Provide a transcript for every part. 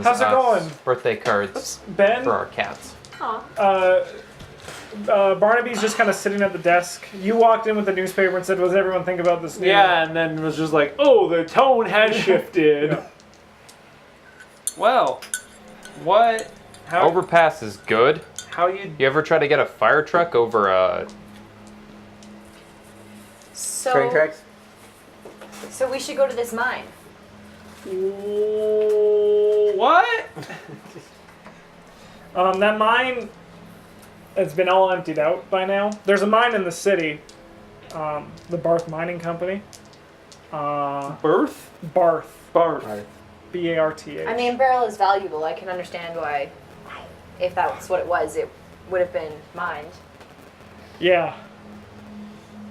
How's it going? Birthday cards Ben? for our cats. Barnaby's just kind of sitting at the desk. You walked in with the newspaper and said, "What does everyone think about this?" Yeah, and then was just like, "Oh, the tone has shifted." Yeah. Well, what? How? Overpass is good. How you? You ever try to get a fire truck over a... Train tracks? So we should go to this mine. What? That mine has been all emptied out by now. There's a mine in the city, the Barth Mining Company. Birth? Barth. Barth. B-A-R-T-H. I mean, barrel is valuable. I can understand why, if that's what it was, it would have been mined. Yeah.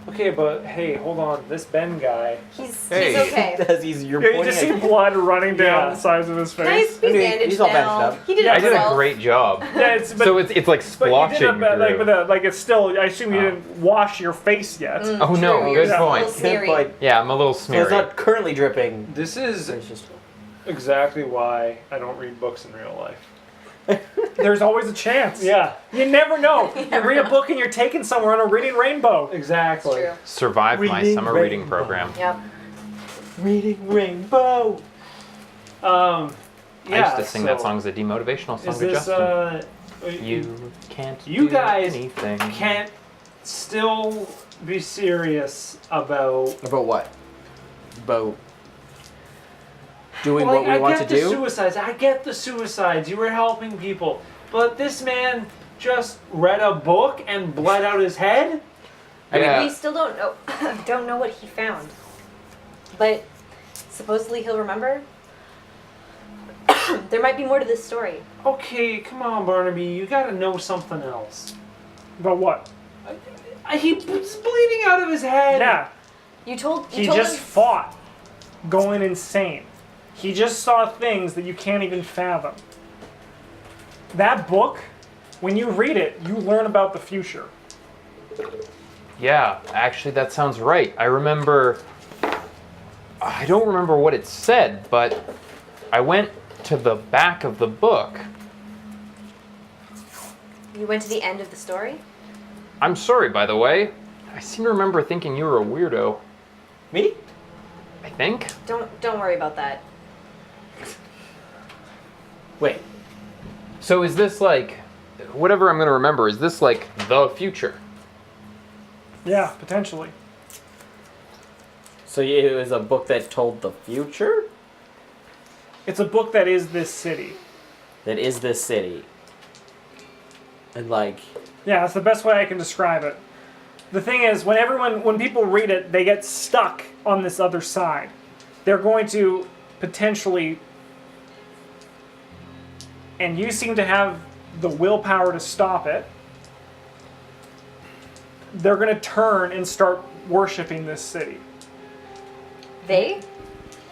Okay, but hey, hold on. This Ben guy. He's Hey. okay. Yeah, you just see blood running down the sides of his face. Nice, he's bandaged he's all bandaged now. up. He did it I did a himself. great job. Yeah, it's, but, So it's like but you did splotching it, through. like it's still. I assume you didn't wash your face yet. Oh no, True, good you're a point. little smeary. Good point. Yeah, I'm a little So it's smeary. not currently dripping. This is It's just exactly why I don't read books in real life. There's always a chance. Yeah, You never know. You read a book and you're taken somewhere on a reading rainbow. exactly. True. Survived my Reading summer reading rainbow. program. Yep. reading rainbow. Yeah. I used to sing that song as a demotivational song Is to this Justin. You can't You do guys anything. can't still be serious about About what? About doing Like, what we want to I get the do? suicides. I get the suicides. You were helping people, but this man just read a book and bled out his head. Yeah. We still don't know don't know what he found. But supposedly he'll remember. There might be more to this story. Okay, come on, Barnaby. You gotta know something else. But what? He's bleeding out of his head. Yeah. You told He told just him fought going insane. He just saw things that you can't even fathom. That book, when you read it, you learn about the future. Yeah, actually, that sounds right. I don't remember what it said, but I went to the back of the book. you went to the end of the story. I'm sorry, by the way. I seem to remember thinking you were a weirdo. Me? I think. Don't worry about that. Wait. So is this like, whatever I'm going to remember, is this like the future? Yeah, potentially. So it was a book that told the future? It's a book that is this city. That is this city. And like, Yeah, that's the best way I can describe it. The thing is, when people read it, they get stuck on this other side. They're going to potentially, and you seem to have the willpower to stop it. They're going to turn and start worshiping this city. They?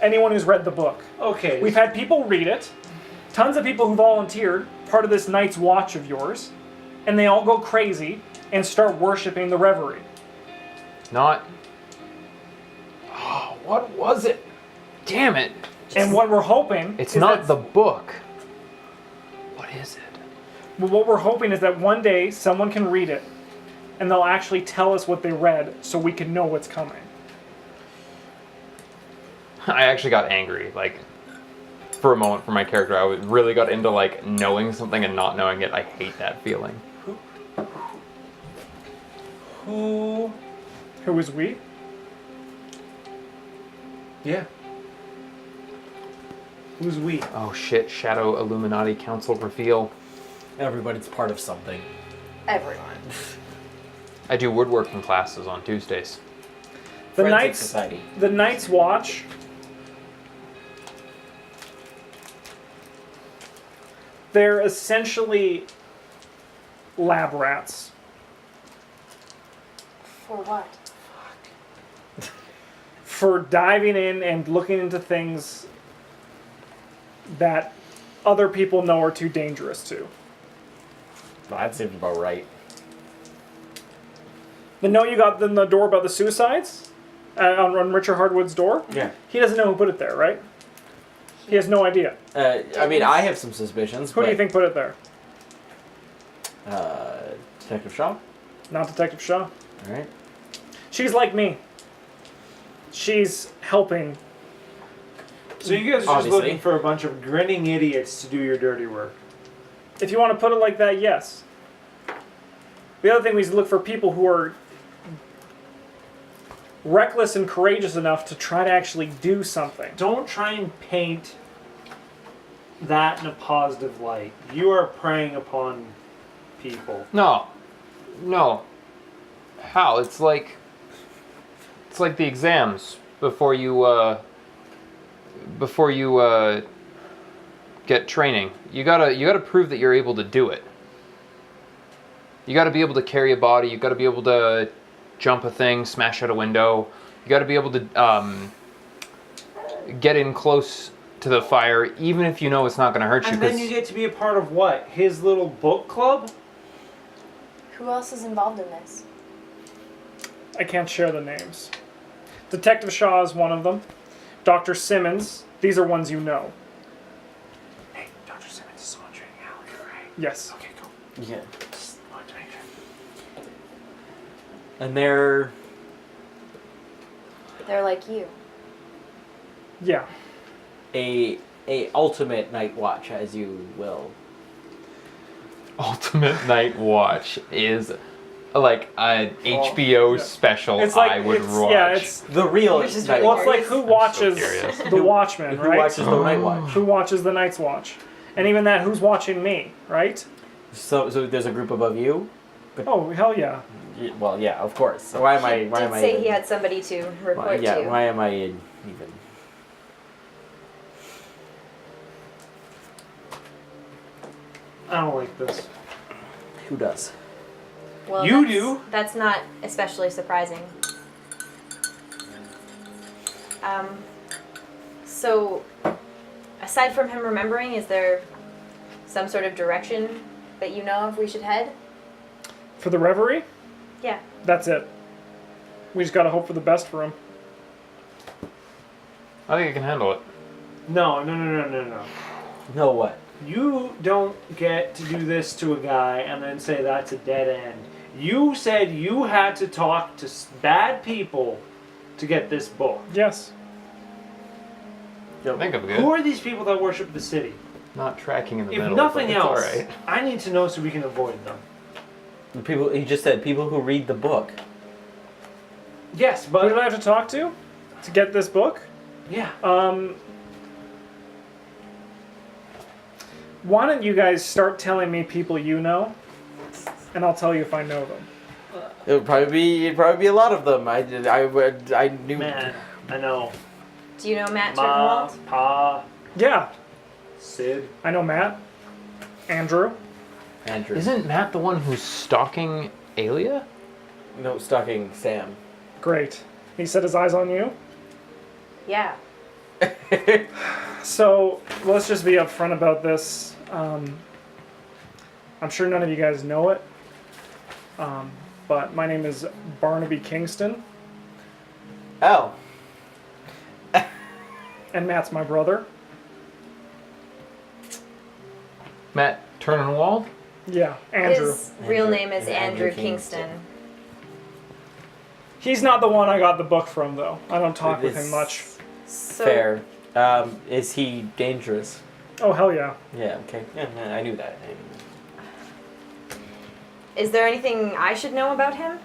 Anyone who's read the book. Okay. We've had people read it, tons of people who volunteered, part of this night's watch of yours, and they all go crazy and start worshiping the reverie. Not. Oh, what was it? Damn it. And what we're hoping It's is not that, the book. What is it? what we're hoping is that one day someone can read it and they'll actually tell us what they read so we can know what's coming. I actually got angry, like, for a moment for my character. I really got into, like, knowing something and not knowing it. I hate that feeling. Who? Who is we? Yeah. Who's we? Oh shit, Shadow Illuminati Council reveal. everybody's part of something. Everyone. I do woodworking classes on Tuesdays. The Forensic Knights, Society. the Night's Watch. They're essentially lab rats. For what? For diving in and looking into things that other people know are too dangerous to. Well, that seems about right. The note you got in the door about the suicides on Richard Hardwood's door? Yeah. He doesn't know who put it there, right? He has no idea. I mean, I have some suspicions. Who do you think put it there? Detective Shaw? Not Detective Shaw. All right. She's like me. She's helping. So you guys are just Obviously. looking for a bunch of grinning idiots to do your dirty work. If you want to put it like that, yes. The other thing we look for people who are reckless and courageous enough to try to actually do something. Don't try and paint that in a positive light. You are preying upon people. No. How? It's like the exams before you get training. You gotta prove that you're able to do it. You gotta be able to carry a body. You gotta be able to jump a thing, smash out a window. You gotta be able to get in close to the fire, even if you know it's not gonna hurt you. And then you get to be a part of what? His little book club? Who else is involved in this? I can't share the names. Detective Shaw is one of them. Dr. Simmons. These are ones you know. Hey, Dr. Simmons is on training alley, right? Yes. Okay, cool. Yeah. Just wanted to make sure. And they're They're like you. Yeah. a ultimate night watch, as you will. Ultimate Night Watch is like an HBO yeah. special It's like I would it's, watch. yeah, it's The real Which is night well, watch. it's like who watches curious. the Watchmen, Who right? watches the night watch? Who watches the Night's Watch, and even that, who's watching me, right? So there's a group above you. Oh hell yeah! Well, yeah, of course. So why am I? He Why did am I? say even- he had somebody to report yeah. to. Why am I even? I don't like this. Who does? Well, You that's- do. That's not especially surprising. So, aside from him remembering, is there some sort of direction that you know of we should head? For the Reverie, Yeah. that's it. We just gotta hope for the best for him. I think I can handle it. No. No what? You don't get to do this to a guy and then say that's a dead end. You said you had to talk to bad people to get this book. Yes. I think I'm good. Who are these people that worship the city? Not tracking in the If middle. nothing but it's else, all right. I need to know so we can avoid them. The people he just said. People who read the book. Yes, Who did but I have to talk to get this book? yeah. Why don't you guys start telling me people you know, and I'll tell you if I know them. It'd probably be a lot of them. I knew. Man, I know. Do you know Matt Ma, Turkenwald? Pa, Yeah, Sid. I know Matt, Andrew. Andrew. Isn't Matt the one who's stalking Alia? No, stalking Sam. Great. He set his eyes on you. Yeah. So let's just be upfront about this. I'm sure none of you guys know it, but my name is Barnaby Kingston, Oh. and Matt's my brother. Matt Turnenwald? Yeah, Andrew. His real Andrew. name is Andrew Andrew Kingston. He's not the one I got the book from, though. I don't talk with him It's much. So, Fair. Is he dangerous? Oh, hell yeah. Yeah. Okay. Yeah, I knew that. is there anything I should know about him?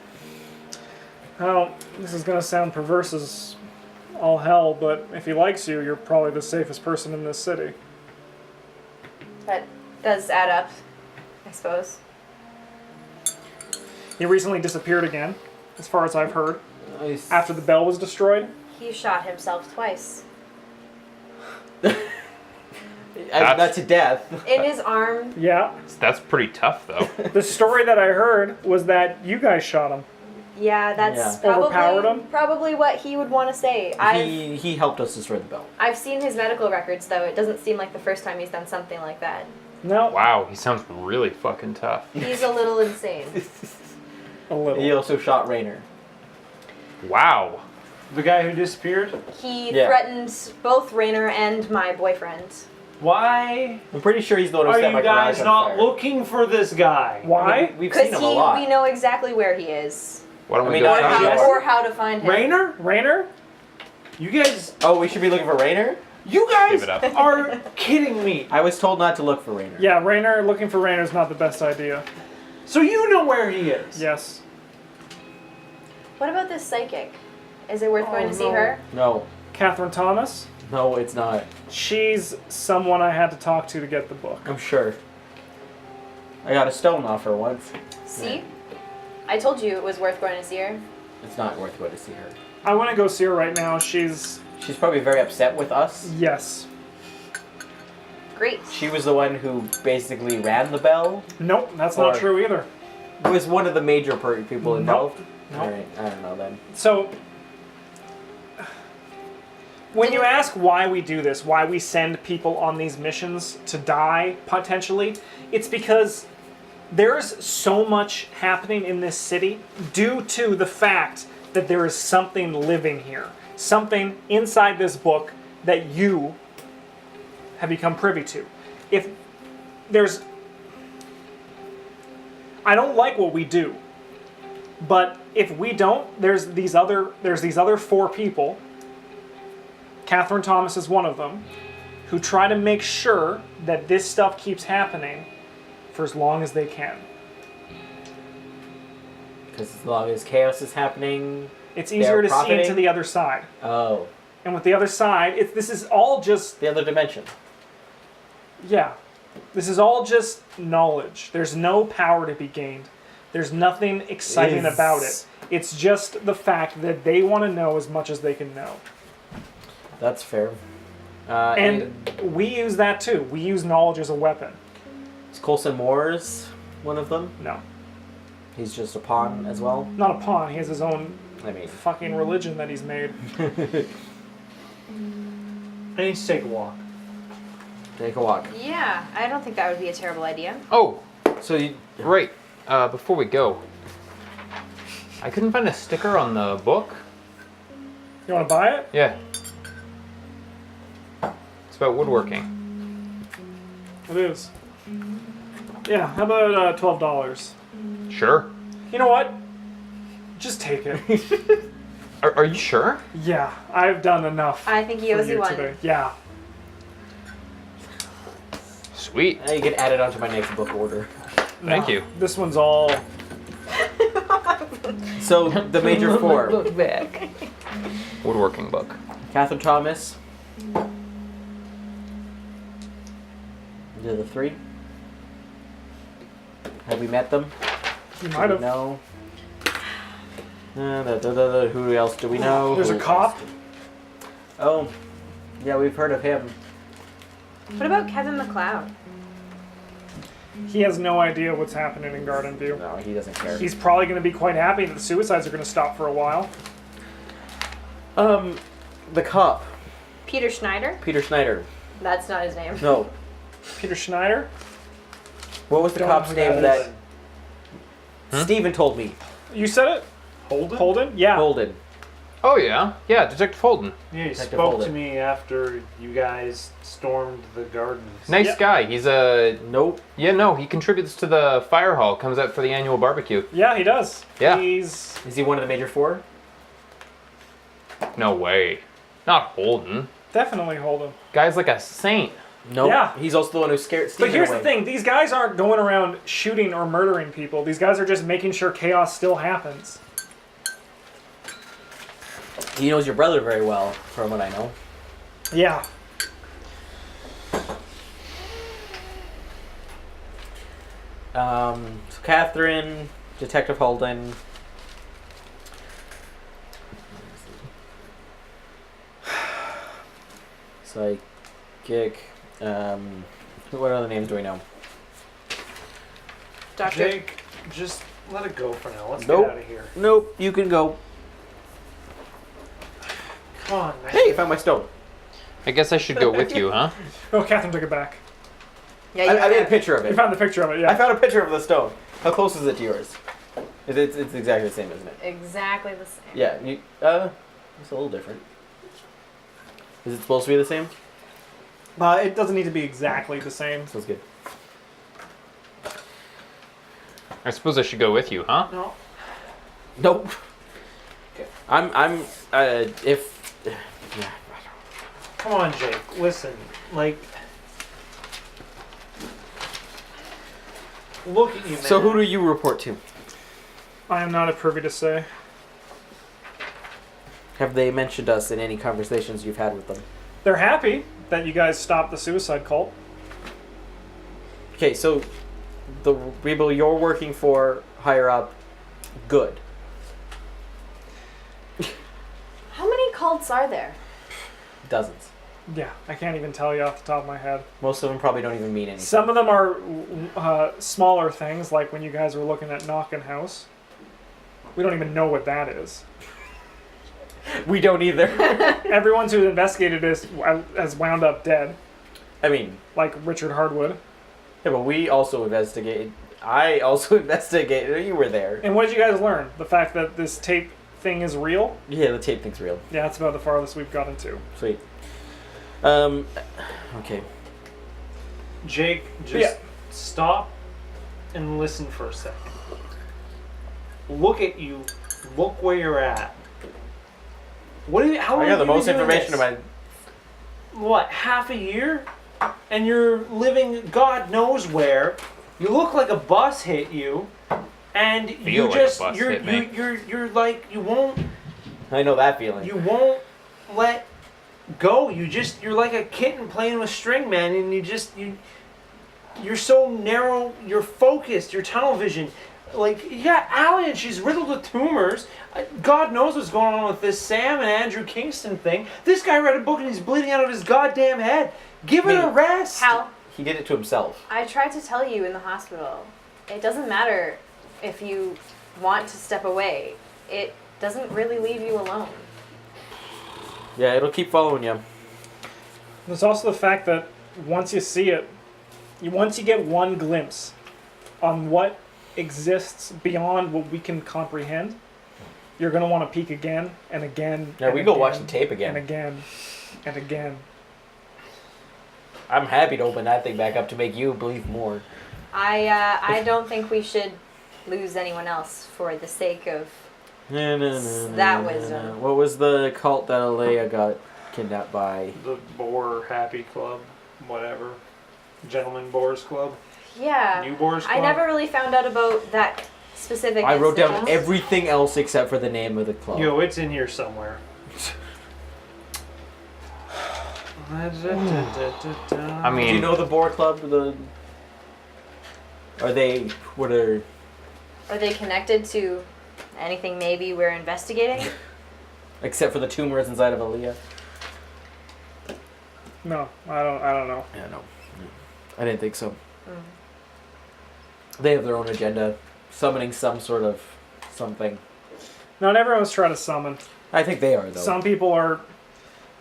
Well, this is going to sound perverse as all hell, but if he likes you, you're probably the safest person in this city. That does add up, I suppose. He recently disappeared again, as far as I've heard, Nice. after the bell was destroyed. He shot himself twice. Not to death. In his arm. Yeah. That's pretty tough, though. The story that I heard was that you guys shot him. Yeah, that's Yeah. Overpowered him? probably what he would want to say. He helped us destroy the bell. I've seen his medical records, though. It doesn't seem like the first time he's done something like that. No, Wow, he sounds really fucking tough. He's a little insane. a little. He also shot Raynor. Wow. The guy who disappeared? He Yeah. threatened both Rainer and my boyfriend. Why I'm pretty sure he's the one who are set you my guys garage on not fire. looking for this guy? Why? We've seen Because him a lot. we know exactly where he is. Why don't I we mean, go not find how- him? Or how to find him. Rainer? Rainer? You guys, Oh, we should be looking for Rainer? you guys Give it up. are kidding me. I was told not to look for Rainer. Yeah, Rainer. Looking for Rainer is not the best idea. So you know where he is? Yes. What about this psychic? Is it worth going to see no. her? No. Catherine Thomas. No, it's not. She's someone I had to talk to get the book. I'm sure. I got a stone off her once. See? I told you it was worth going to see her. It's not worth going to see her. I want to go see her right now. She's She's probably very upset with us. yes. Great. She was the one who basically ran the bell. Nope, that's not Or- true either. Was one of the major people involved. Nope. Alright, I don't know then. So, when you ask why we do this, why we send people on these missions to die potentially, it's because there's so much happening in this city due to the fact that there is something living here. Something inside this book that you have become privy to. If there's... I don't like what we do. But if we don't, there's these other 4 people. Catherine Thomas is one of them, who try to make sure that this stuff keeps happening for as long as they can. Because as long as chaos is happening. It's easier to see into profiting? the other side. Oh. And with the other side, this is all just The other dimension. yeah. This is all just knowledge. There's no power to be gained. There's nothing exciting about it. It's just the fact that they want to know as much as they can know. That's fair. And we use that too. We use knowledge as a weapon. Is Coulson Moore's one of them? No. He's just a pawn as well? Not a pawn. He has his own I mean. fucking religion that he's made. I need to take a walk. Take a walk. Yeah, I don't think that would be a terrible idea. Oh, So you. right. Before we go, I couldn't find a sticker on the book. You want to buy it? Yeah. It's about woodworking. It is. Yeah, how about $12? Sure. You know what? Just take it. Are you sure? Yeah, I've done enough. I think he for owes you one. today. Yeah. Sweet. You can add it onto my next book order. Thank No, you. This one's all. So the major 4. Look back. Woodworking book. Catherine Thomas. The other 3. Have we met them? You might have. No. Who else do we know? There's a Who cop. else? Oh, yeah, we've heard of him. What about Kevin McLeod? He has no idea what's happening in Garden View. No, he doesn't care. He's probably going to be quite happy that the suicides are going to stop for a while. The cop, Peter Schneider? Peter Schneider. That's not his name. No, Peter Schneider? what was the Don't know cop's who name that that? Huh? Steven told me. You said it? Holden? Holden? Yeah. Holden. Oh yeah, yeah. Detective Holden. Yeah, he Detective spoke Holden. to me after you guys stormed the gardens. Nice Yep. guy. He's a Nope. yeah. No, he contributes to the fire hall. Comes out for the annual barbecue. Yeah, he does. Yeah. He's. Is he one of the major 4? No way. Not Holden. Definitely Holden. Guy's like a saint. No. Yeah. He's also the one who scared Steven But here's away. the thing, these guys aren't going around shooting or murdering people. These guys are just making sure chaos still happens. He knows your brother very well, from what I know. Yeah. So Catherine, Detective Holden. Psychic. What other names do we know? Doctor. Jake, just let it go for now. Let's Nope. get out of here. Nope, you can go. Come on, man. Hey, found my stone. I guess I should go with you, huh? Oh, Catherine took it back. Yeah, you I made a have- picture of You it. found the picture of it, yeah. I found a picture of the stone. How close is it to yours? It's exactly the same, isn't it? Exactly the same. Yeah. It's a little different. Is it supposed to be the same? It doesn't need to be exactly the same. Sounds good. I suppose I should go with you, huh? No. Nope. Okay. If. Yeah. Come on, Jake. Listen, like. Look at you, man. So who do you report to? I am not at privy to say. Have they mentioned us in any conversations you've had with them? They're happy that you guys stopped the suicide cult. Okay, so the people you're working for higher up, good. How many cults are there? Dozens. Yeah, I can't even tell you off the top of my head. Most of them probably don't even mean anything. Some of them are smaller things, like when you guys were looking at Knockin' House. We don't even know what that is. We don't either. Everyone who's investigated this has wound up dead, I mean, like Richard Hardwood. yeah, but we also investigated. I also investigated. You were there. And what did you guys learn? The fact that this tape thing is real? Yeah, the tape thing's real. Yeah, that's about the farthest we've gotten to. Sweet. Okay. Jake, just Yeah. stop and listen for a second. Look at you. Look where you're at. What? How long I got have the you been most doing information this? about. What? Half a year? And you're living God knows where. You look like a bus hit you, and Feel you like a just bus you're hit me. you're like you won't I know that feeling. let go. You're like a kitten playing with string, man, and you're so narrow. You're focused. Your tunnel vision. Like, you got Allie and she's riddled with tumors. God knows what's going on with this Sam and Andrew Kingston thing. This guy read a book and he's bleeding out of his goddamn head. Give it a rest. Hal, He did it to himself. I tried to tell you in the hospital. It doesn't matter if you want to step away. It doesn't really leave you alone. Yeah, it'll keep following you. There's also the fact that once you see it, once you get one glimpse on what exists beyond what we can comprehend, you're going to want to peek again and again. Yeah, and we go again, watch the tape again. And again and again. I'm happy to open that thing back up to make you believe more. I don't think we should lose anyone else for the sake of that wisdom. What was the cult that Alea got kidnapped by? The Boar Happy Club, whatever. Gentleman Boars Club. Yeah. New Boars Club. I never really found out about that specific I wrote down instance. everything else except for the name of the club. Yo, it's in here somewhere. I Do mean, you know the Boar Club? Are they? What are? Are they connected to anything maybe we're investigating? Except for the tumors inside of Alea. No, I don't know. Yeah, no. I didn't think so. They have their own agenda, summoning some sort of something. Not everyone's trying to summon. I think they are though. Some people are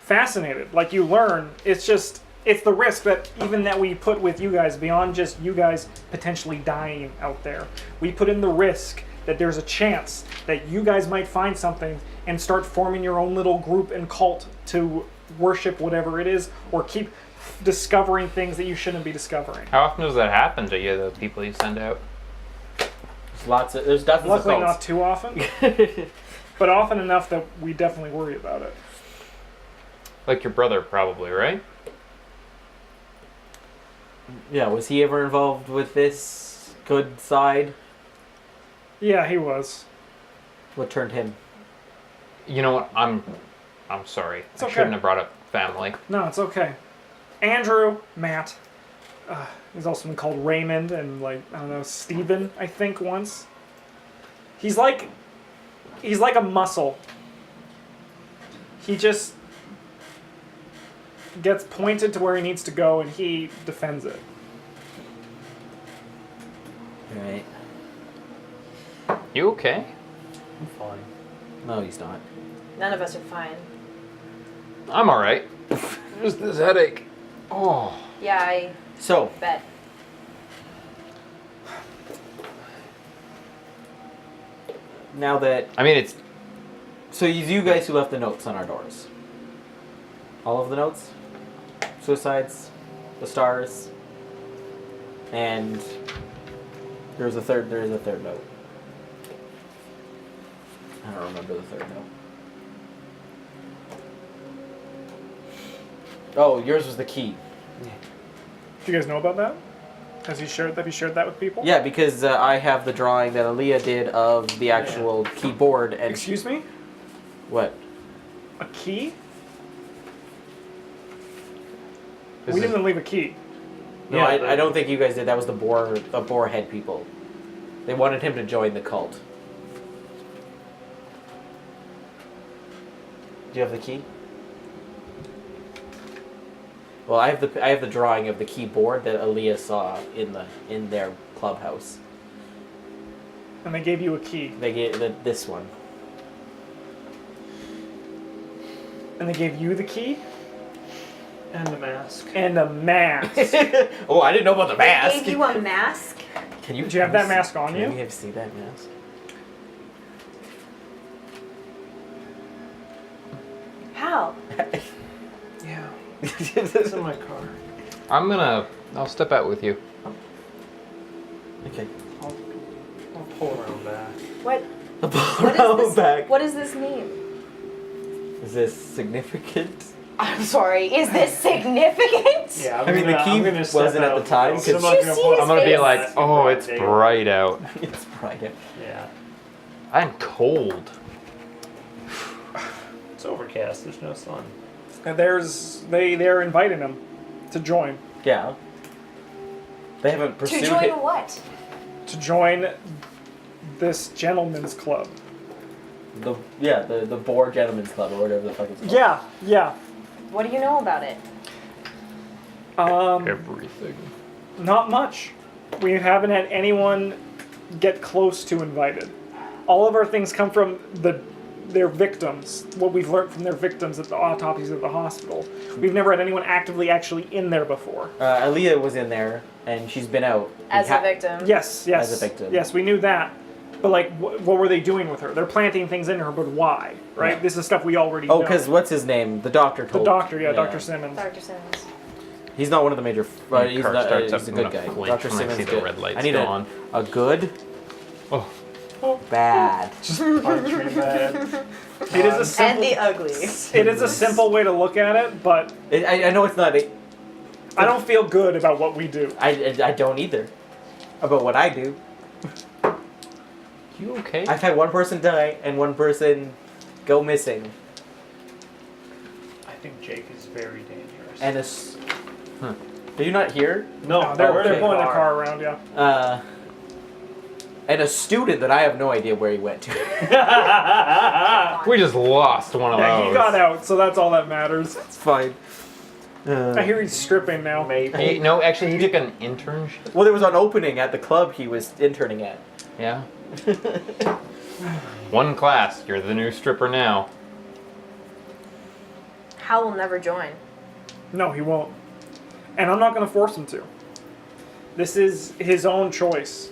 fascinated. Like, you learn, it's the risk that even that we put with you guys, beyond just you guys potentially dying out there. We put in the risk that there's a chance that you guys might find something and start forming your own little group and cult to worship whatever it is, or keep discovering things that you shouldn't be discovering. how often does that happen to you, the people you send out? There's dozens Luckily of not cults. too often, but often enough that we definitely worry about it. Like your brother, probably, right? Yeah, was he ever involved with this good side? Yeah, he was. What turned him? You know what? I'm sorry. It's I okay. shouldn't have brought up family. No, it's okay. Andrew, Matt. He's also been called Raymond and, like, I don't know, Steven, I think, once. He's like a muscle. He just gets pointed to where he needs to go and he defends it. Right. You okay? I'm fine. No, he's not. None of us are fine. I'm all right. Just this headache. Oh. Yeah, I So, bet. now that I mean, it's So you guys who left the notes on our doors. All of the notes? Suicides, the stars, and there is a third note. I don't remember the third note. Oh, yours was the key. Do you guys know about that? Have you shared that with people? Yeah, because I have the drawing that Aaliyah did of the actual keyboard and... Excuse me? What? A key? Is We it- didn't leave a key. No, Yeah, I don't think you guys did. That was the boar head people. They wanted him to join the cult. Do you have the key? Well, I have the drawing of the keyboard that Aaliyah saw in their clubhouse. And they gave you a key. They gave this one. And they gave you the key? And the mask. And a mask. Oh, I didn't know about the They mask. gave you a mask? Can you? Did you have that mask on Can you? we have see that mask? How? Yeah. It's in my car. I'll step out with you. Okay. I'll pull around back. What? What is this? back. What does this mean? Is this significant? I'm sorry. Is this significant? Yeah, I mean, the key wasn't at the time, 'cause- Did you see his I'm gonna be face? like, oh, it's bright out. It's bright. Yeah. I'm cold. It's overcast. There's no sun. And they're inviting him to join. Yeah. They haven't To pursued join it. what? To join this gentleman's club. The Boar Gentlemen's Club or whatever the fuck it's called. Yeah. What do you know about it? Everything. Not much. We haven't had anyone get close to invited. All of our things come from their victims. What we've learned from their victims at the autopsies at the hospital. We've never had anyone actually in there before. Aaliyah was in there, and she's been out. As a victim. Yes. As a victim. Yes, we knew that. But like, what were they doing with her? They're planting things in her, but why? Right? Yeah. This is stuff we already Oh, know. because what's his name? The doctor the told. doctor, Dr. Simmons. Dr. Simmons. He's not one of the major. My He's car not. starts up, He's a I'm good gonna guy. flinch Dr. when I Simmons. see the good. red lights I need go on. a good. Oh. Bad. Punch me bad. It is a simple. And the ugly. It is a simple way to look at it, but I know it's not. I don't feel good about what we do. I don't either. About what I do. You okay? I've had one person die and one person go missing. I think Jake is very dangerous. And Are you not here? no, they're we're in the pulling their car around, yeah. And a student that I have no idea where he went to. We just lost one of Yeah, those. he got out, so that's all that matters. It's fine. I hear he's stripping now. Maybe. No, actually, he took an internship. Well, there was an opening at the club he was interning at. Yeah. One class. You're the new stripper now. Hal will never join. No, he won't. And I'm not going to force him to. This is his own choice.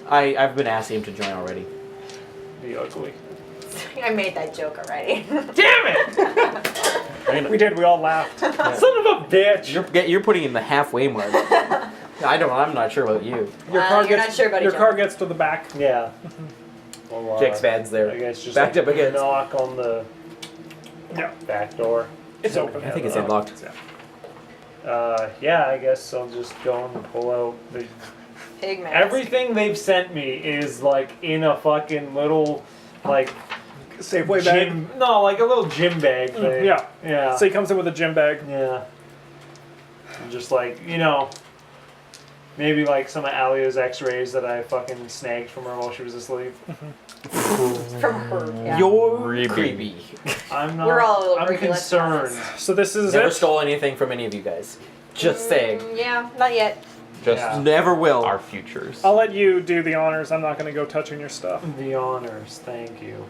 I've been asking him to join already. The ugly. I made that joke already. Damn it! We did. We all laughed. Son of a bitch! You're putting in the halfway mark. I'm not sure about you. You're not sure about your each car other. gets to the back. Yeah. Well, Jake's van's there. I guess just Backed like, up again. knock on the Yeah, back door. it's open. I think it's unlocked. Yeah, I guess I'll just go and pull out the. Pig mask. Everything they've sent me is like in a fucking little, like Safeway bag. gym. No, like a little gym bag thing. Yeah. Yeah. So he comes in with a gym bag. Yeah. And just like, maybe like some of Alia's x-rays that I fucking snagged from her while she was asleep. From her. Yeah. You're Creepy. creepy. I'm not. We're all a little I'm creepy, let's be concerned. So this is Never it. stole anything from any of you guys. Just saying. Yeah, not yet. Just Yeah. Never will. our futures. I'll let you do the honors. I'm not going to go touching your stuff. The honors, thank you.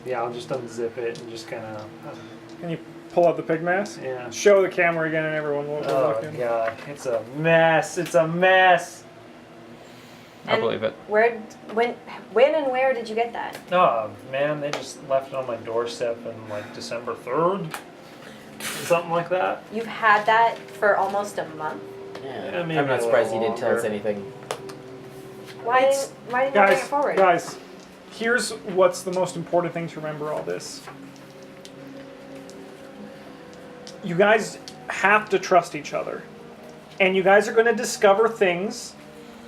Yeah, I'll just unzip it and just kind of. Can you pull out the pig mask? Yeah. Show the camera again, and everyone will Oh look in. god, it's a mess. It's a mess. I believe it. When and where did you get that? Oh man, they just left it on my doorstep in like December 3rd, something like that. You've had that for almost a month. Yeah. maybe I'm not a surprised he little didn't tell us longer. anything. Why didn't you bring it forward? Guys, here's what's the most important thing to remember all this. You guys have to trust each other. And you guys are going to discover things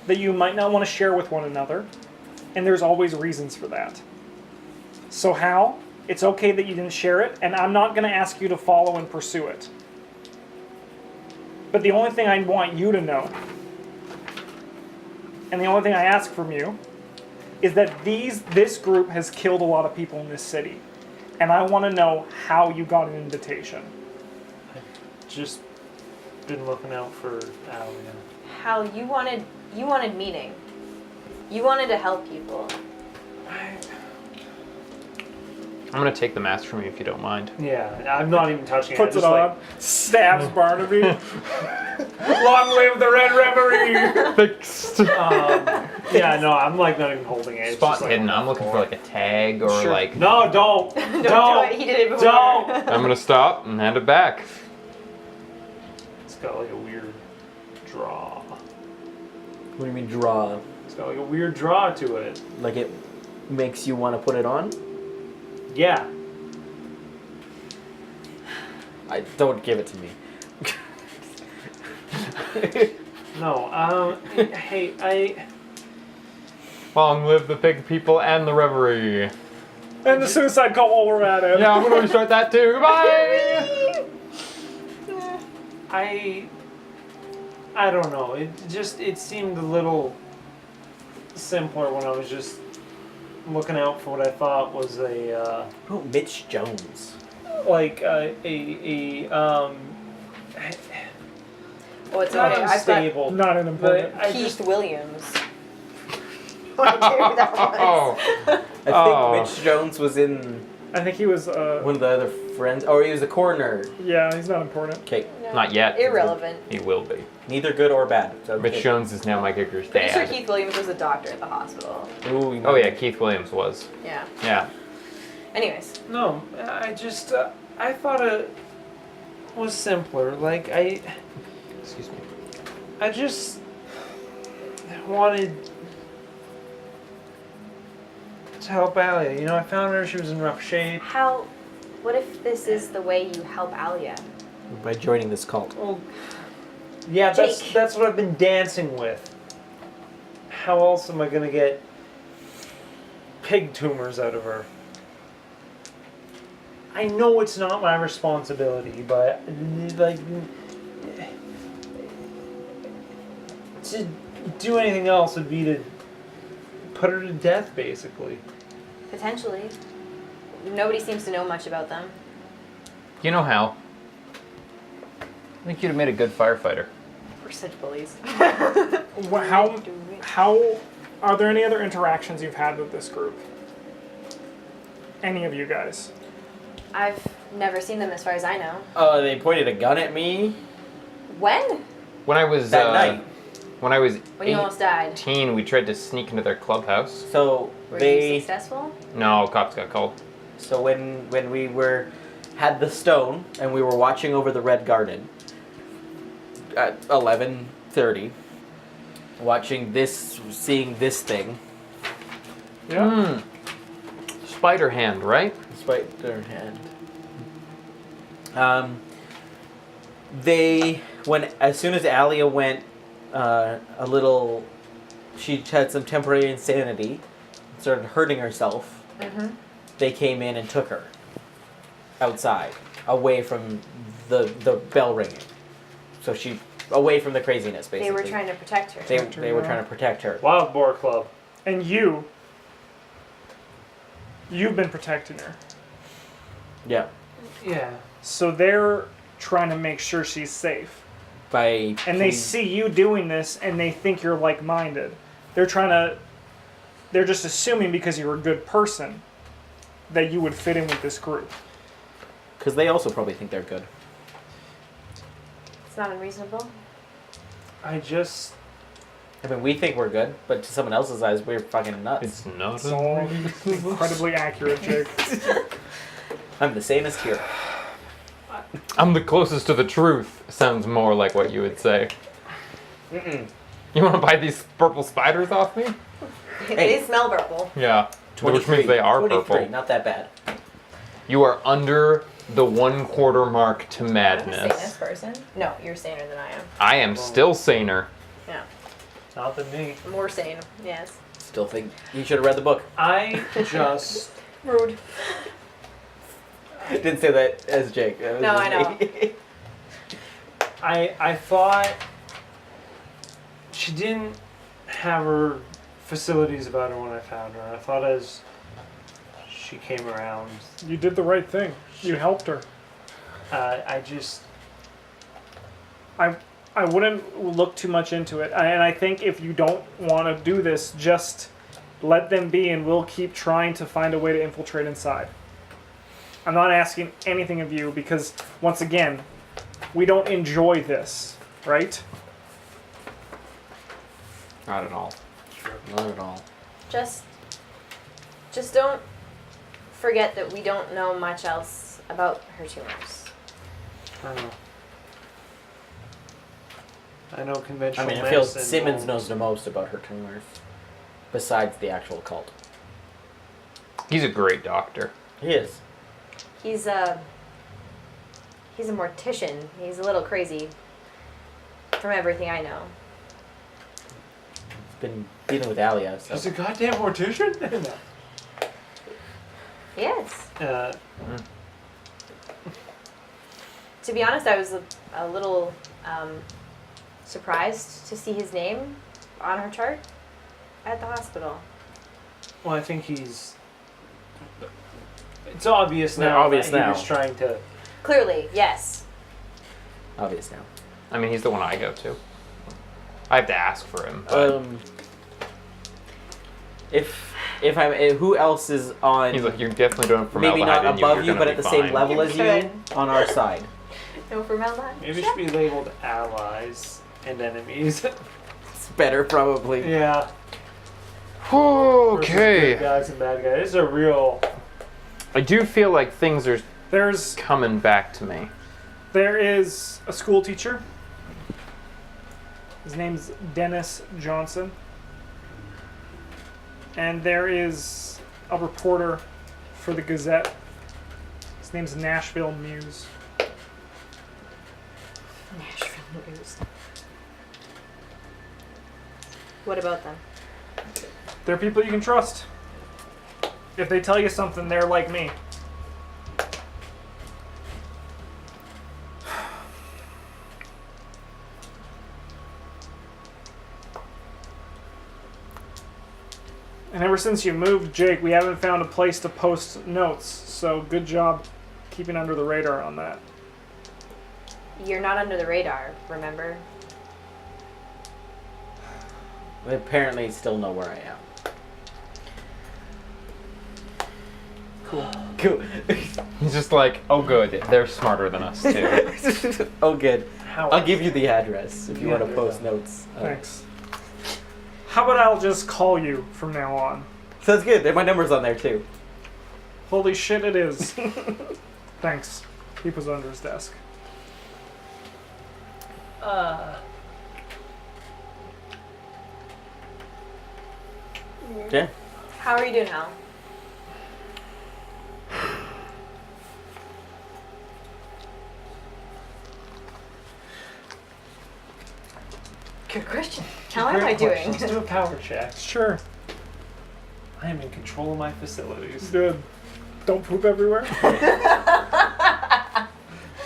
that you might not want to share with one another. And there's always reasons for that. So Hal, it's okay that you didn't share it, and I'm not going to ask you to follow and pursue it. But the only thing I want you to know, and the only thing I ask from you, is that this group has killed a lot of people in this city. And I want to know how you got an invitation. Just been looking out for Alia. How you wanted meaning. You wanted to help people. I'm gonna take the mask from you if you don't mind. Yeah, I'm not even touching Puts it. it on, stabs Barnaby. Long live the Red Reverie! Fixed. Yeah, no, I'm like not even holding it. It's Spot just, like, hidden. on the I'm looking for floor. like a tag or Sure. like. No, don't. Don't don't. do it. He did it before. Don't. I'm gonna stop and hand it back. It's got like a weird draw. What do you mean draw? It's got like a weird draw to it. Like it makes you want to put it on? Yeah. Don't give it to me. No. Hey, Long live the pig people and the reverie. And the suicide cult while we're at it. Yeah, I'm gonna restart that too. Goodbye. I don't know. It seemed a little simpler when I was just looking out for what I thought was a Oh, Mitch Jones. like Oh, it's not okay. I've got unstable. Not an important. But I Keith just Williams. What a dude that was. Oh, I Oh. think Mitch Jones was in I think he was, one of the other friends. Or he was the coroner. yeah, he's not important. Okay, No, not yet. Irrelevant. He will be. neither good or bad. So Mitch Jones is now my kicker's Pretty sure dad. Keith Williams was a doctor at the hospital. Ooh, you Oh might- yeah, Keith Williams was. Yeah. Yeah. Anyways, no. I just I thought it was simpler. Like Excuse me. I just wanted to help Alia. You know, I found her. She was in rough shape. what if this is the way you help Alia? By joining this cult. Well, yeah, Jake. that's what I've been dancing with. How else am I gonna get pig tumors out of her? I know it's not my responsibility, but like to do anything else would be to put her to death, basically. Potentially. Nobody seems to know much about them. You know Hal. I think you'd have made a good firefighter. We're such bullies. How are there any other interactions you've had with this group? Any of you guys? I've never seen them as far as I know. Oh, they pointed a gun at me When? When I was that night. when I was When you almost died. 18, we tried to sneak into their clubhouse. So Were you they. successful? No, cops got called. So when we had the stone and we were watching over the Red Garden at 11:30, seeing this thing. Yeah. Spider hand, right? Despite their hand. As soon as Alia went a little, she had some temporary insanity, started hurting herself. Mm-hmm. They came in and took her outside, away from the bell ringing. So she, away from the craziness, basically. They were trying to protect her. They were trying to protect her. Wild Boar Club. And you've been protecting her. Yeah. Yeah. So they're trying to make sure she's safe. By And they see you doing this and they think you're like-minded. They're just assuming because you're a good person that you would fit in with this group. because they also probably think they're good. It's not unreasonable. I just I mean, we think we're good, but to someone else's eyes, we're fucking nuts. It's not It's all incredibly accurate, Jake. I'm the sanest here. I'm the closest to the truth. Sounds more like what you would say. Mm-mm. You want to buy these purple spiders off me? They smell purple. Yeah. Which 23. means they are 23, purple. not that bad. You are under the 1/4 mark to I'm a madness. sanest person. No, you're saner than I am. I am still saner. Yeah. Not than me. More sane. Yes. Still think you should have read the book. I just. Rude. Didn't say that as Jake. That was No, just I know. me. I thought she didn't have her facilities about her when I found her. I thought as she came around, You did the right thing. You helped her. I just. I wouldn't look too much into it. And I think if you don't want to do this, just let them be and we'll keep trying to find a way to infiltrate inside. I'm not asking anything of you because, once again, we don't enjoy this, right? Not at all. Not at all. Just don't forget that we don't know much else about her tumors. I don't know. I know conventional I mean, I feel medicine Simmons won't- knows the most about her tumors, besides the actual cult. He's a great doctor. He is. He's a mortician. He's a little crazy from everything I know. He's been dealing with Alia, so. He's a goddamn mortician? Yes. No. To be honest, I was a little surprised to see his name on her chart at the hospital. Well, I think he's. It's obvious They're now. obvious that now. He was trying to. Clearly, yes. Obvious now. I mean, he's the one I go to. I have to ask for him. But If I'm, who else is on? he's like, you're definitely doing maybe not formaldehyde in above you're you, gonna but be at the fine. same level as you Good. on our side. No formaldehyde. Maybe it should be labeled allies and enemies. It's better, probably. Yeah. versus Good Okay. guys and bad guys. This is a real. I do feel like things are There's coming back to me. There is a school teacher. His name's Dennis Johnson. And there is a reporter for the Gazette. His name's Nashville Muse. Nashville News. What about them? They're people you can trust. If they tell you something, they're like me. And ever since you moved, Jake, we haven't found a place to post notes, so good job keeping under the radar on that. You're not under the radar, remember? They apparently still know where I am. Cool. Cool. He's just like, oh good, they're smarter than us too. Oh, good. How I'll give you the address if you Yeah, want to do post that. notes. Thanks. How about I'll just call you from now on? Sounds good. My number's on there too. Holy shit, it is. Thanks. He was under his desk. Yeah. How are you doing, Hal? Good question. How am I Great doing? question. Let's do a power check. Sure. I am in control of my facilities. Good. Don't poop everywhere.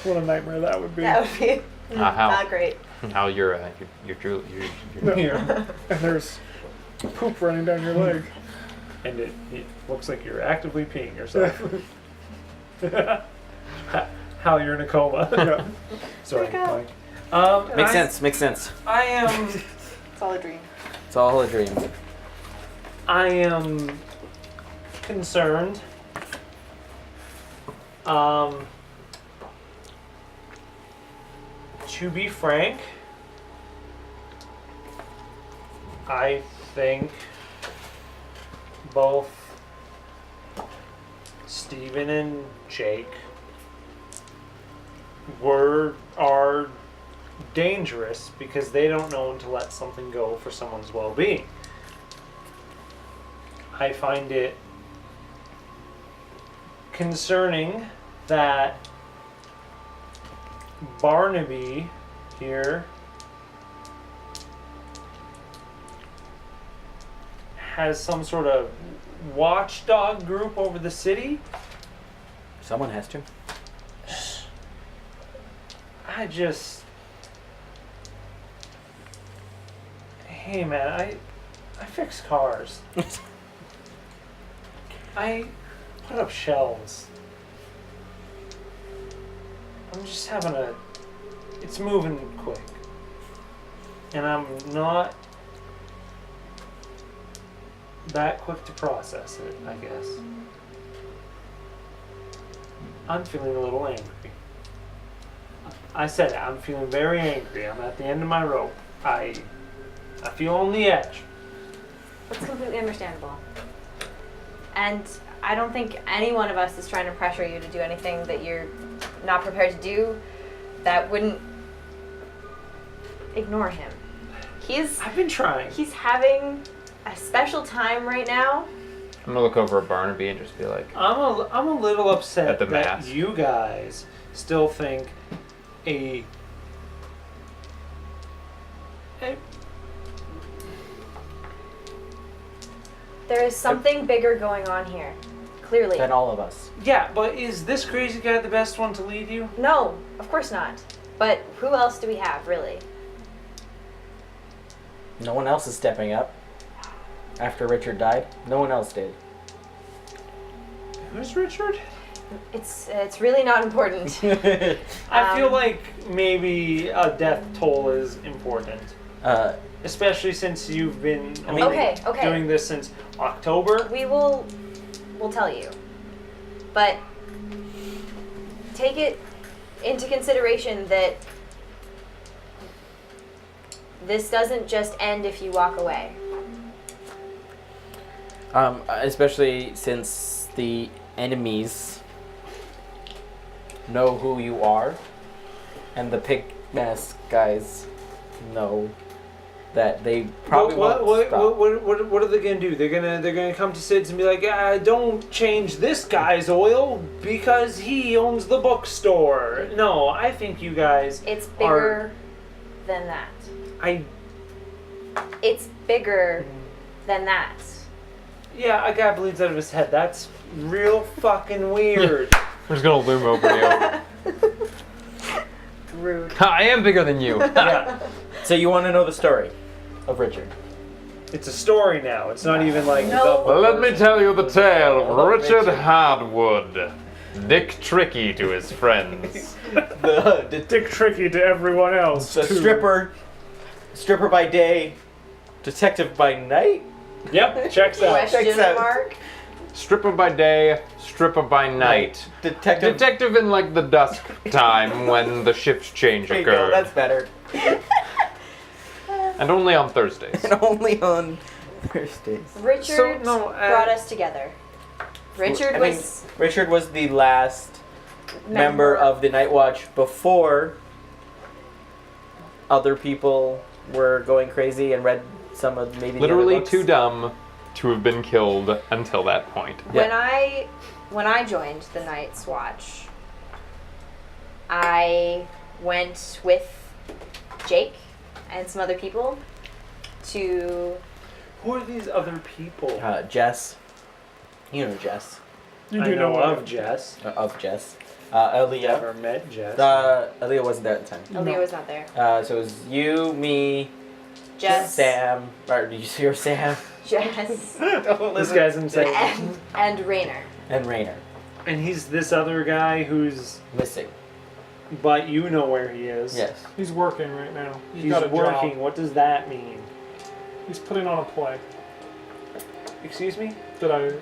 What a nightmare that would be. That would be How? not great. How you're Yeah. And there's poop running down your leg. And it looks like you're actively peeing yourself. How you're in a coma. Yeah. Sorry, Wake up. Mike. Makes sense. Makes sense. I am. It's all a dream. It's all a dream. I am concerned. To be frank, I think both Steven and Jake are dangerous because they don't know when to let something go for someone's well-being. I find it concerning that Barnaby here has some sort of watchdog group over the city. Someone has to. Hey man, I fix cars. I put up shelves. I'm just having it's moving quick. And I'm not that quick to process it, I guess. I'm feeling a little angry. I said it, I'm feeling very angry. I'm at the end of my rope. I feel on the edge. That's completely understandable. And I don't think any one of us is trying to pressure you to do anything that you're not prepared to do. That wouldn't ignore him. I've been trying. He's having a special time right now. I'm gonna look over at Barnaby and just be like, I'm a little upset At the that mass. you guys still think a There is something bigger going on here. Clearly. Than all of us. yeah, but is this crazy guy the best one to lead you? No, of course not. But who else do we have, really? No one else is stepping up. After Richard died, no one else did. Who's Richard? It's really not important. I feel like maybe a death toll is important, especially since you've been Okay. doing this since October. We'll tell you. But take it into consideration that this doesn't just end if you walk away. Especially since the enemies know who you are, and the pig mask guys know that they probably won't stop. What are they gonna do? They're gonna come to Sid's and be like, don't change this guy's oil because he owns the bookstore. No, I think you guys It's bigger than that. I It's bigger than that. yeah, a guy bleeds out of his head. That's real fucking weird. I'm just gonna loom over you. Rude. I am bigger than you. Yeah, So you want to know the story of Richard? it's a story now. It's not even like No. the Let me tell you the tale of Richard Hardwood, Dick Tricky to his friends. The Dick Tricky to everyone else. too. stripper by day, detective by night. Yep, checks out. Question out. mark? Stripper by day, stripper by night. Detective. Detective in like the dusk time when the shift change There you go, occurred. that's better. And only on Thursdays. And only on Thursdays. Richard no, brought us together. Richard Richard was the last member of the Night Watch before other people were going crazy and read some of maybe the Literally other books. too dumb to have been killed until that point. When I joined the Night's Watch, I went with Jake and some other people to Who are these other people? Jess. You know Jess. You I do know know of Jess. Of Jess. Aaliyah. Never met Jess. Aaliyah wasn't there at the time. Aaliyah was not there. So it was you, me, Jess, Sam. Or did you see her, Sam? Jess, This guy's insane. and Rainer. And Rainer. And he's this other guy who's, Missing. but you know where he is. Yes. He's working right now. He's got a working. job. What does that mean? He's putting on a play. Excuse me? Did I?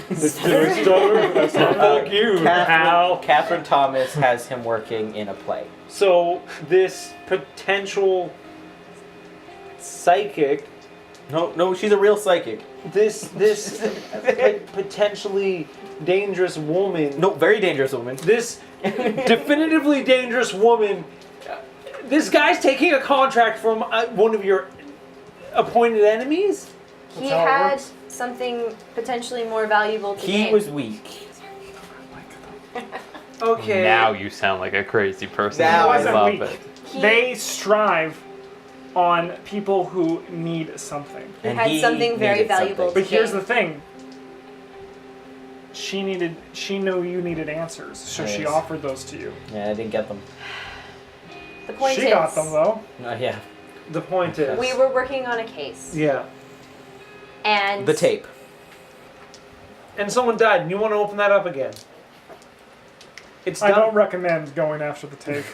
That's not fuck you, pal. Catherine Thomas has him working in a play. So this potential psychic No, she's a real psychic. This potentially dangerous woman. No, very dangerous woman. This definitively dangerous woman. This guy's taking a contract from one of your appointed enemies. He That's how it had works. something potentially more valuable to He gain. was weak. Okay. Now you sound like a crazy person. Now I wasn't love weak. it. They strive on people who need something. He And had he something very needed valuable something. But here's gain. the thing. She knew you needed answers, so she Yes. offered those to you. Yeah, I didn't get them. The point She is, got them though. Yeah. The point is. we were working on a case, Yeah. and The tape. And someone died, and you want to open that up again. It's I done. don't recommend going after the tape.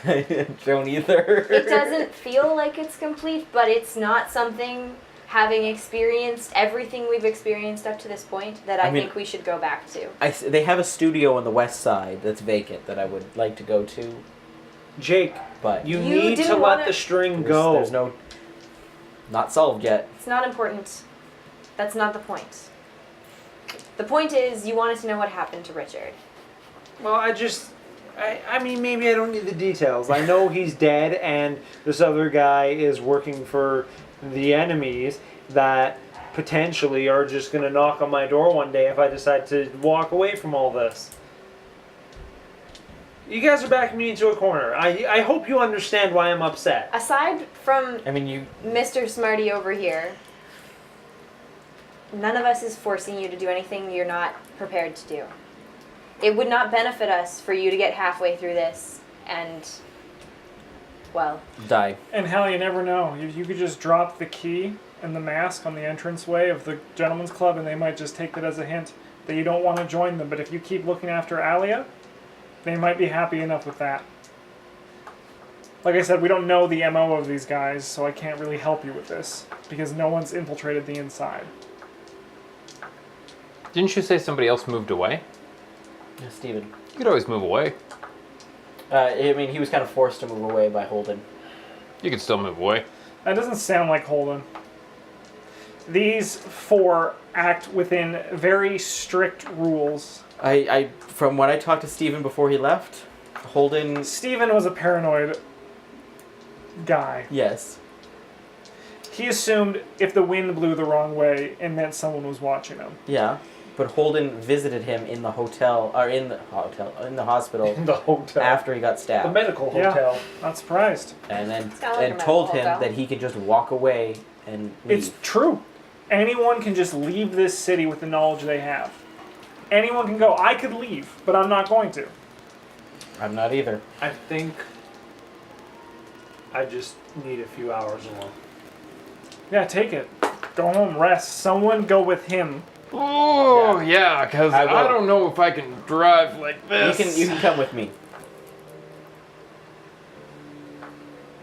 Don't either. it doesn't feel like it's complete, but it's not something, having experienced everything we've experienced up to this point, that I mean- think we should go back to. They have a studio on the west side that's vacant that I would like to go to, Jake, but you You need to didn't let wanna- the string there's, go. there's no. Not solved yet. It's not important. That's not the point. The point is, you wanted to know what happened to Richard. Well, I mean, maybe I don't need the details. I know he's dead, and this other guy is working for the enemies that potentially are just going to knock on my door one day if I decide to walk away from all this. You guys are backing me into a corner. I hope you understand why I'm upset. Aside from I mean, you. Mr. Smarty over here, none of us is forcing you to do anything you're not prepared to do. It would not benefit us for you to get halfway through this and, well, Die. And hell, you never know. You could just drop the key and the mask on the entranceway of the gentleman's club, and they might just take that as a hint that you don't want to join them. But if you keep looking after Alia, they might be happy enough with that. Like I said, we don't know the MO of these guys, so I can't really help you with this because no one's infiltrated the inside. Didn't you say somebody else moved away? Yeah, Steven. You could always move away. I mean, he was kind of forced to move away by Holden. You could still move away. That doesn't sound like Holden. These four act within very strict rules. From when I talked to Steven before he left, Holden. Steven was a paranoid guy. Yes. He assumed if the wind blew the wrong way, it meant someone was watching him. Yeah. But Holden visited him in the hotel, or in the hospital, The hotel. after he got The stabbed, medical Yeah. hotel. Not surprised. and then Sounds like a and told medical him hotel. that he could just walk away and leave. It's true. Anyone can just leave this city with the knowledge they have. Anyone can go, I could leave, but I'm not going to. I'm not either. I think I just need a few hours alone. Yeah, take it. Go home, rest. Someone go with him. Oh, yeah, because I will. I don't know if I can drive like this. You can come with me.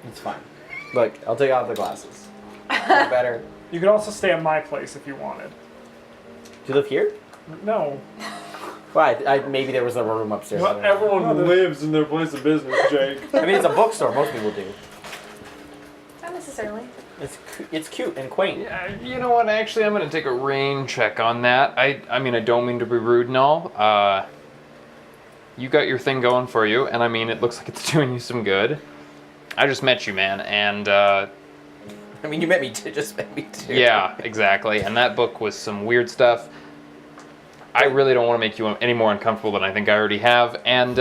It's fine. Look, I'll take off the glasses. Better. You could also stay at my place if you wanted. Do you live here? No. Why? Maybe there was a room upstairs. I don't know. Everyone lives in their place of business, Jake. I mean, it's a bookstore. Most people do. not necessarily. It's cute and quaint. Yeah, you know what? Actually, I'm gonna take a rain check on that. I mean, I don't mean to be rude and all. You got your thing going for you, and I mean, it looks like it's doing you some good. I just met you, man, and I mean, you met me too. Just met me too. yeah, exactly. And that book was some weird stuff. I really don't want to make you any more uncomfortable than I think I already have. And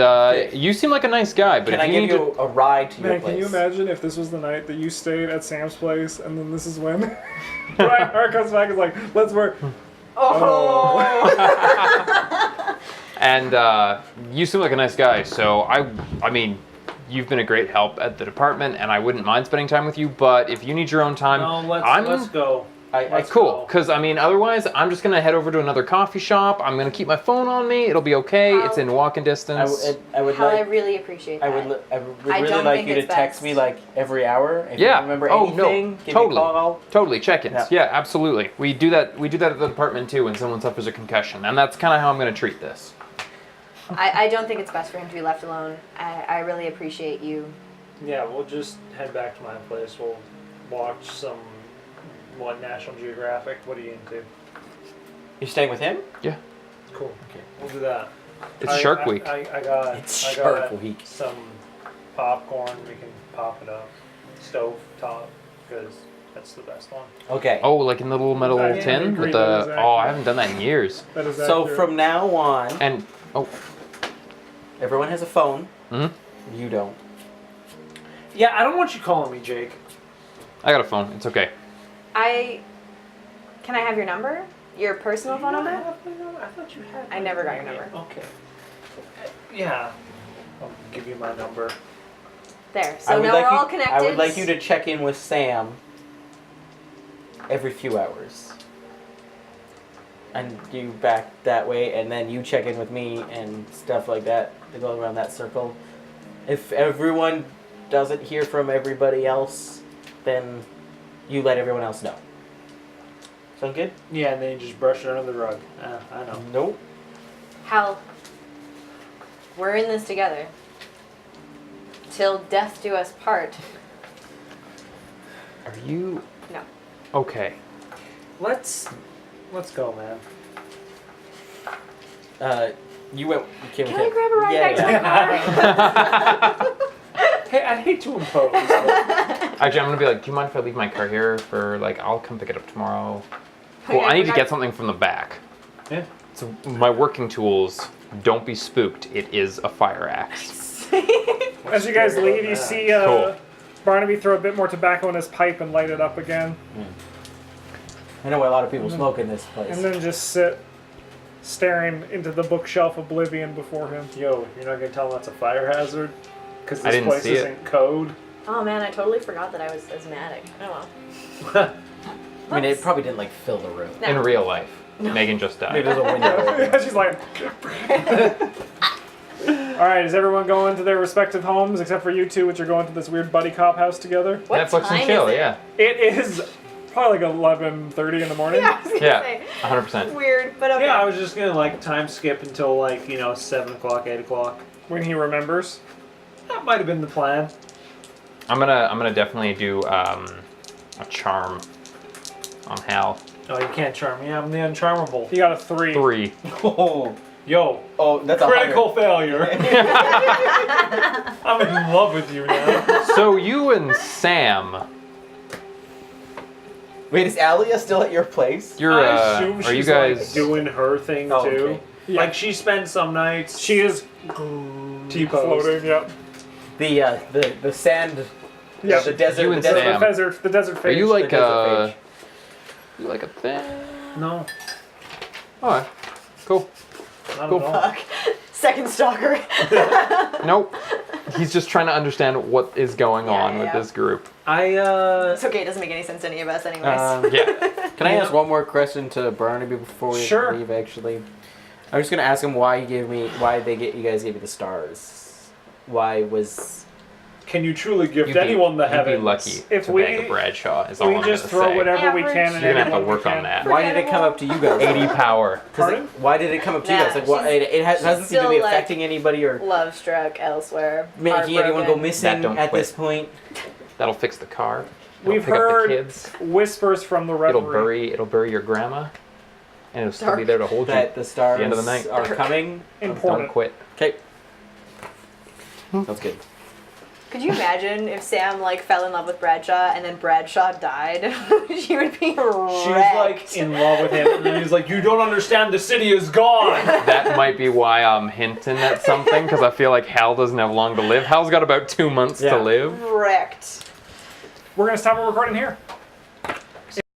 you seem like a nice guy, but Can if I you give need you to, a ride to your Man, place? can you imagine if this was the night that you stayed at Sam's place and then this is when Brian Hart comes back and is like, let's work. Oh. and you seem like a nice guy, so I mean, you've been a great help at the department, and I wouldn't mind spending time with you. But if you need your own time, No, I'm let's go. Let's cool. go. Because I mean, otherwise, I'm just gonna head over to another coffee shop. I'm gonna keep my phone on me. It'll be okay. It's in walking distance. I would How I like. really appreciate that. I would I really don't like think you to it's text best. me like every hour. If Yeah. you remember Oh, anything, no. give Totally. me a call. Totally, check-ins. Yeah. Yeah, absolutely. We do that. We do that at the department too when someone suffers a concussion, and that's kind of how I'm gonna treat this. I don't think it's best for him to be left alone. I really appreciate you. Yeah, we'll just head back to my place. We'll watch some What, National Geographic? What are you into? You're staying with him? Cool. Okay. We'll do that. It's Shark Week. I It's got Shark Week. some popcorn. We can pop it up. Stove top, because that's the best one. Okay. Oh, like in the little metal I tin agree, with that is the. Oh, I accurate. haven't done that in years. That is So accurate. from now on, And oh, everyone has a phone. mhm. You don't. Yeah, I don't want you calling me Jake. I got a phone. It's okay. Can I have your number? Your personal phone number? I thought you had. I never got your number. Okay. Yeah. I'll give you my number. There. I So would now like we're you, all connected. I would like you to check in with Sam every few hours. And you back that way, and then you check in with me and stuff like that to go around that circle. If everyone doesn't hear from everybody else, then you let everyone else know. Sound good? Yeah, and then you just brush it under the rug. I know. Nope. Hal, we're in this together. Till death do us part. Are you No. okay? Let's go, man. You went. You came Can with I him. grab a ride Yeah, back to yeah. the car? Hey, I hate to impose. Actually, I'm gonna be like, do you mind if I leave my car here for like? I'll come pick it up tomorrow. Cool. I need to get something from the back. Yeah. So my working tools. Don't be spooked. It is a fire axe. As you guys leave, you see Cool. Barnaby throw a bit more tobacco in his pipe and light it up again. I know a lot of people smoke in this place. And then just sit staring into the bookshelf oblivion before him. Yo, you're not gonna tell them that's a fire hazard? Because I this didn't place see it. isn't code. Oh man, I totally forgot that I was asthmatic. Oh well. I mean, it probably didn't like fill the room. No. In real life, Megan just Maybe died. there's a window. She's like. Alright, is everyone going to their respective homes except for you two, which are going to this weird buddy cop house together? What Netflix time and chill. is it? Yeah. It is probably like 11:30 in the morning. Yeah, I was gonna Yeah. say. 100%. Weird, but okay. Yeah, I was just gonna like time skip until like 7 o'clock, 8 o'clock. When he remembers. That might have been the plan. I'm gonna definitely do a charm on Hal. Oh, you can't charm me. I'm the uncharmable. He got a 3. 3. Oh, Yo, oh, that's critical failure. I'm in love with you now. So you and Sam, Wait, is Alia still at your place? you're I assume are you she's guys? like doing her thing Oh, too. okay. Yeah. Like she spends some nights. She is T-posed. floating, yep. The sand. Yeah. The desert. You the and desert. Sam. The desert Are phase. you like The desert phage. you like a thing? No, Alright, cool. not Cool. at all. Second stalker. Nope. He's just trying to understand what is going Yeah, on yeah, with yeah. this group. It's okay, it doesn't make any sense to any of us anyways. Yeah. Can I ask one more question to Barnaby before we Sure. leave? Actually, I'm just gonna ask him why you guys gave me the stars. Why was Can you truly gift You'd be- anyone the You'd be heavens? lucky If to we- bag a Bradshaw. Is all We I'm just gonna throw say. whatever we Average. can and You're gonna have to anyone we work on can. that. why did it come up to you guys? 80 power. 'Cause Pardon? why did it come up to you Nah, guys? Like, what? she's- Doesn't seem to still, be like, affecting anybody or Love struck elsewhere. making anyone go Heartbroken. missing don't at quit. this point. That'll fix the car. It'll We've pick up heard the kids. whispers from the reverie. It'll bury your grandma, and it'll still be Dark. there to hold you. That the stars The end of the night. are coming. Important. Don't quit. Okay. Sounds good. Could you imagine if Sam fell in love with Bradshaw and then Bradshaw died? She would be wrecked. She's like in love with him, and then he's like, "You don't understand. The city is gone." That might be why I'm hinting at something, because I feel like Hal doesn't have long to live. Hal's got about 2 months Yeah. to live. Wrecked. We're going to stop our recording here.